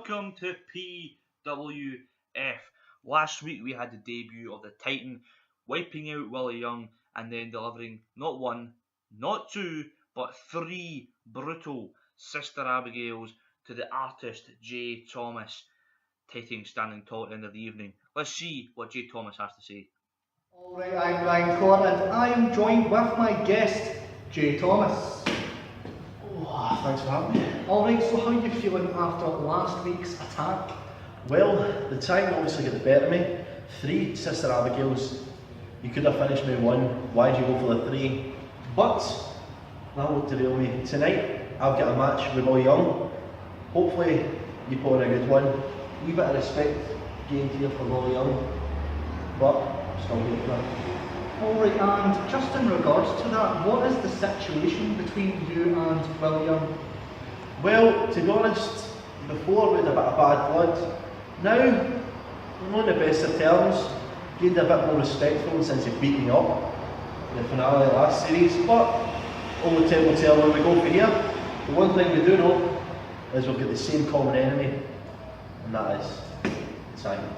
welcome to PWF. Last week we had the debut of the Titan, wiping out Willie Young and then delivering not one, not two, but three brutal Sister Abigails to the artist Jay Thomas, Titan standing tall at the end of the evening. Let's see what Jay Thomas has to say. Alright, I'm Ryan Corr and I'm joined with my guest, Jay Thomas. Oh, thanks for having me. Alright, so how are you feeling after last week's attack? Well, the Titan obviously got the better of me. 3 Sister Abigails. You could have finished me 1. Why'd you go for the 3? But that won't derail me. Tonight, I've got a match with Willie Young. Hopefully, you put on a good one. A wee bit of respect gained here for Willie Young. But, still good for that. Alright, and just in regards to that, what is the situation between you and Willie Young? Well, to be honest, before we had a bit of bad blood. Now, I'm on the best of terms. Gained a bit more respect for him since he beat me up in the finale of last series. But only time will tell where we go from here. The one thing we do know is we've got the same common enemy, and that is Simon.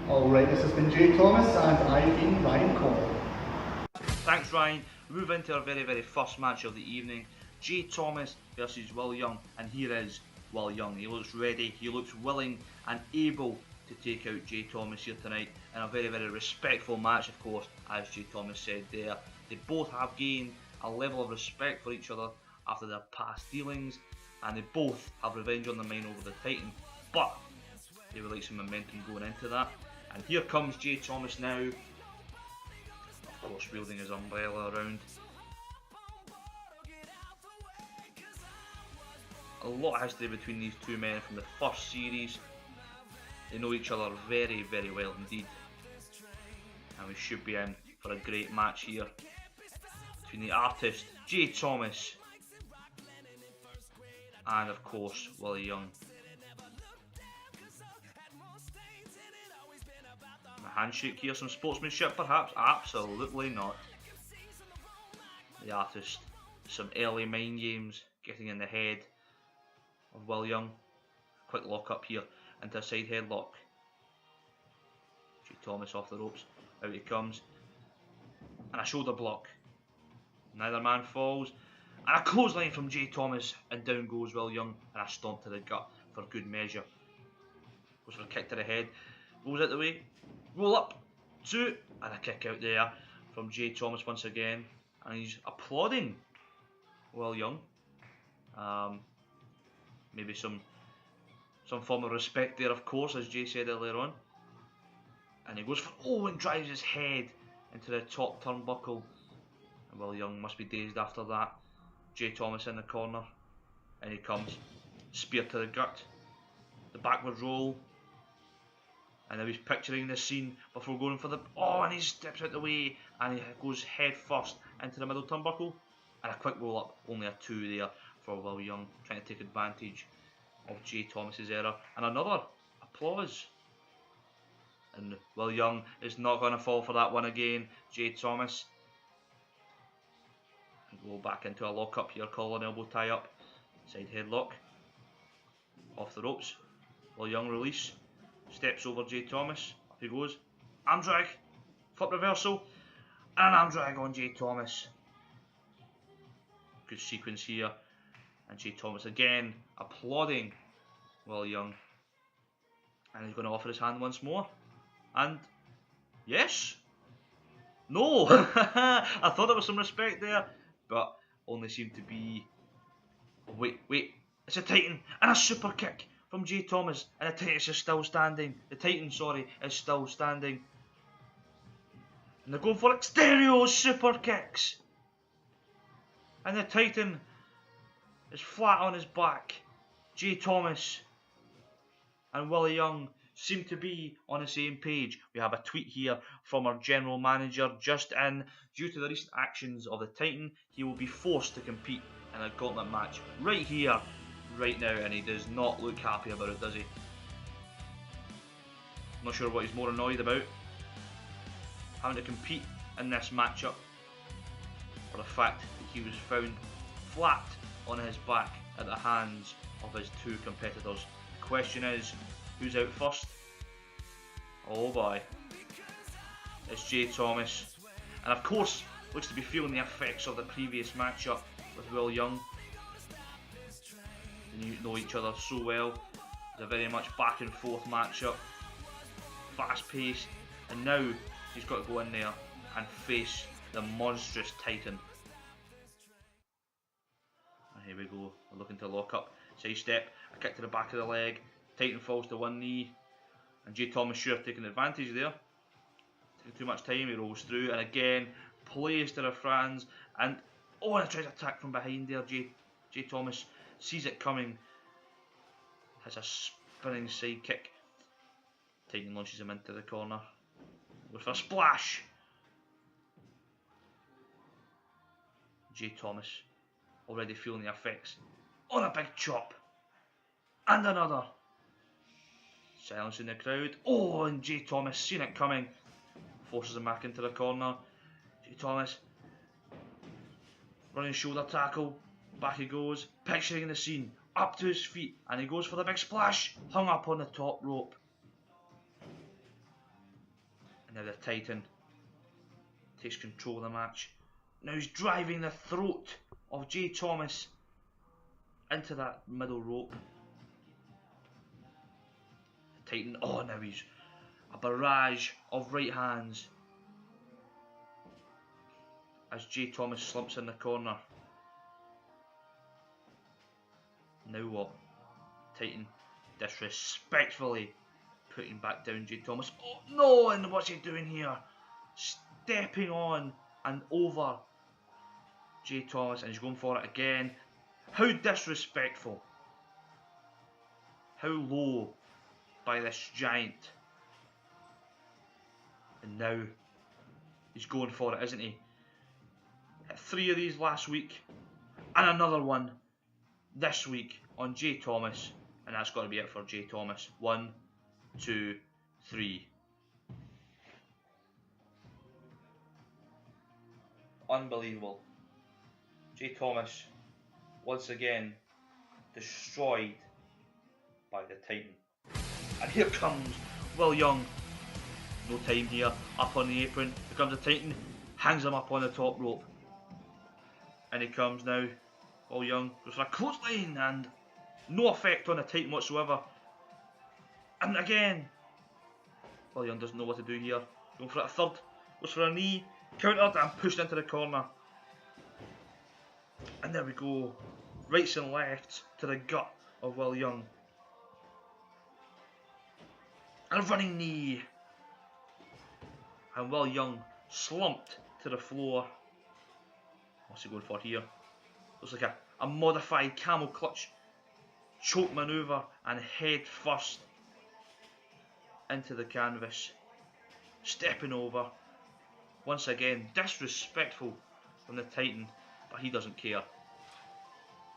Alright, this has been Jay Thomas and I've been Ryan Corr. Thanks, Ryan. We move into our very first match of the evening. Jay Thomas versus Will Young, and here is Will Young. He looks ready, he looks willing and able to take out Jay Thomas here tonight in a very respectful match, of course, as Jay Thomas said there. They both have gained a level of respect for each other after their past dealings, and they both have revenge on their mind over the Titan, but they would like some momentum going into that. And here comes Jay Thomas now, of course wielding his umbrella around. A lot of history between these two men from the first series. They know each other very well indeed. And we should be in for a great match here between the artist Jay Thomas and of course Willie Young. A handshake here, some sportsmanship perhaps? Absolutely not. The artist, some early mind games, getting in the head of Will Young. Quick lock up here into a side headlock. Jay Thomas off the ropes, out he comes, and a shoulder block. Neither man falls, and a clothesline from Jay Thomas, and down goes Will Young, and a stomp to the gut for good measure. Goes for a kick to the head, goes out the way, roll up, 2, and a kick out there from Jay Thomas once again, and he's applauding Will Young. Maybe some form of respect there, of course, as Jay said earlier on. And he goes for, and drives his head into the top turnbuckle. And Will Young must be dazed after that. Jay Thomas in the corner, and he comes, spear to the gut, the backward roll. And now he's picturing this scene before going for the, and he steps out the way, and he goes head first into the middle turnbuckle. And a quick roll up, only a 2 there for Will Young, trying to take advantage of Jay Thomas's error. And another applause. And Will Young is not going to fall for that one again. Jay Thomas. And go back into a lock up here, collar and elbow tie up. Side headlock. Off the ropes. Will Young release. Steps over Jay Thomas. Up he goes. Arm drag. Flip reversal. And an arm drag on Jay Thomas. Good sequence here. And Jay Thomas again applauding Will Young. And he's going to offer his hand once more. And yes. No. I thought there was some respect there, but only seemed to be. Oh, wait. It's a Titan and a super kick from Jay Thomas. And the Titan is still standing. The Titan, sorry, is still standing. And they're going for exterior super kicks. And the Titan is flat on his back. Jay Thomas and Willie Young seem to be on the same page. We have a tweet here from our general manager just in. Due to the recent actions of the Titan, he will be forced to compete in a gauntlet match right here, right now, and he does not look happy about it, does he? Not sure what he's more annoyed about. Having to compete in this matchup, or the fact that he was found flat on his back at the hands of his 2 competitors. question is, who's out first? Oh boy. It's Jay Thomas. And of course, looks to be feeling the effects of the previous matchup with Will Young. They know each other so well. It's a very much back and forth matchup. Fast paced. And now he's got to go in there and face the monstrous Titan. And here we go. We're looking to lock up. Side step. A kick to the back of the leg. Titan falls to one knee. And Jay Thomas sure taking advantage there. Taking too much time. He rolls through. And again, plays to the Franz. And oh, and tries to attack from behind there. Jay Thomas sees it coming. Has a spinning side kick. Titan launches him into the corner. Goes for a splash. Jay Thomas already feeling the effects on a big chop. And another. Silence in the crowd. Oh, and Jay Thomas seen it coming. Forces him back into the corner. Jay Thomas. Running shoulder tackle. Back he goes. Picturing the scene. Up to his feet. And he goes for the big splash. Hung up on the top rope. And now the Titan takes control of the match. Now he's driving the throat of Jay Thomas into that middle rope. The Titan, oh, now he's a barrage of right hands as Jay Thomas slumps in the corner. Now what? Titan disrespectfully putting back down Jay Thomas. Oh no, and what's he doing here? Stepping on and over Jay Thomas, and he's going for it again. How disrespectful. How low by this giant. And now he's going for it, isn't he? Hit 3 of these last week and another one this week on Jay Thomas, and that's got to be it for Jay Thomas. 1, 2, 3. Unbelievable. Jay Thomas once again destroyed by the Titan. And here comes Will Young. No time here. Up on the apron. Here comes the Titan. Hangs him up on the top rope. And he comes now. Will Young goes for a clothesline and no effect on the Titan whatsoever. And again, Will Young doesn't know what to do here. Going for a third. Goes for a knee. Countered and pushed into the corner. And there we go. Rights and lefts to the gut of Will Young. And a running knee. And Will Young slumped to the floor. What's he going for here? Looks like a modified camel clutch choke manoeuvre and head first into the canvas. Stepping over. Once again, disrespectful from the Titan, but he doesn't care.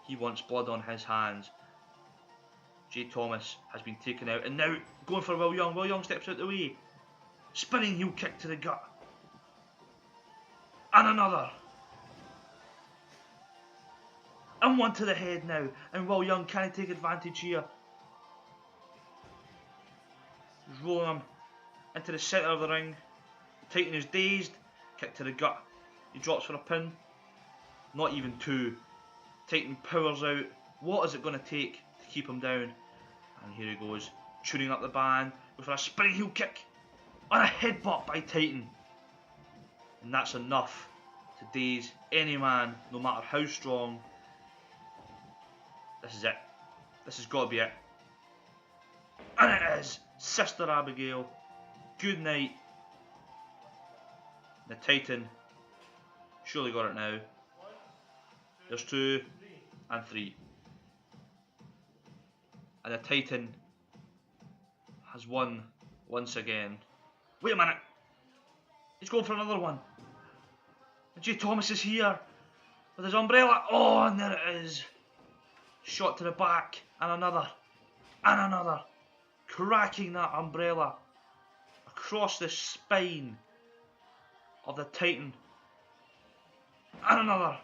He wants blood on his hands. Jay Thomas has been taken out, and now going for Will Young. Will Young steps out the way. Spinning heel kick to the gut. And another. And one to the head now. And Will Young, can he take advantage here? He's rolling him into the centre of the ring. Titan is dazed. Kick to the gut. He drops for a pin. Not even 2. Titan powers out. What is it going to take to keep him down? And here he goes. Tuning up the band. Goes for a spinning heel kick. And a headbutt by Titan. And that's enough to daze any man, no matter how strong. This is it. This has got to be it. And it is. Sister Abigail. Good night. The Titan surely got it now. There's 2 and 3. And the Titan has won once again. Wait a minute. He's going for another one. And Jay Thomas is here with his umbrella. Oh, and there it is. Shot to the back. And another. And another. Cracking that umbrella across the spine of the Titan. And another.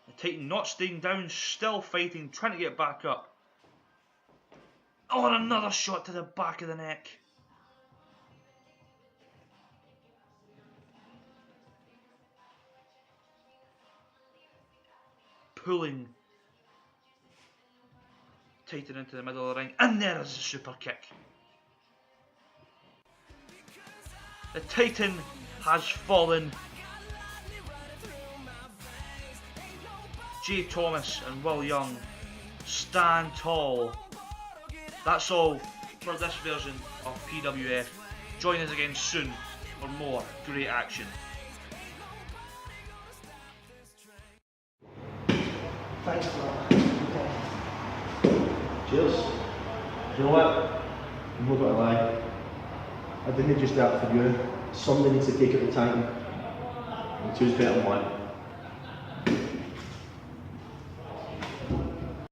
The Titan not staying down, still fighting, trying to get back up. Oh, and another shot to the back of the neck. Pulling Titan into the middle of the ring, and there is a super kick. The Titan has fallen. Jay Thomas and Will Young stand tall. That's all for this version of PWF. Join us again soon for more great action. Thanks for that. Cheers. Do you know what? I'm not going to lie. I didn't just do that for you. Somebody needs to take it to Titan. And two's better than one.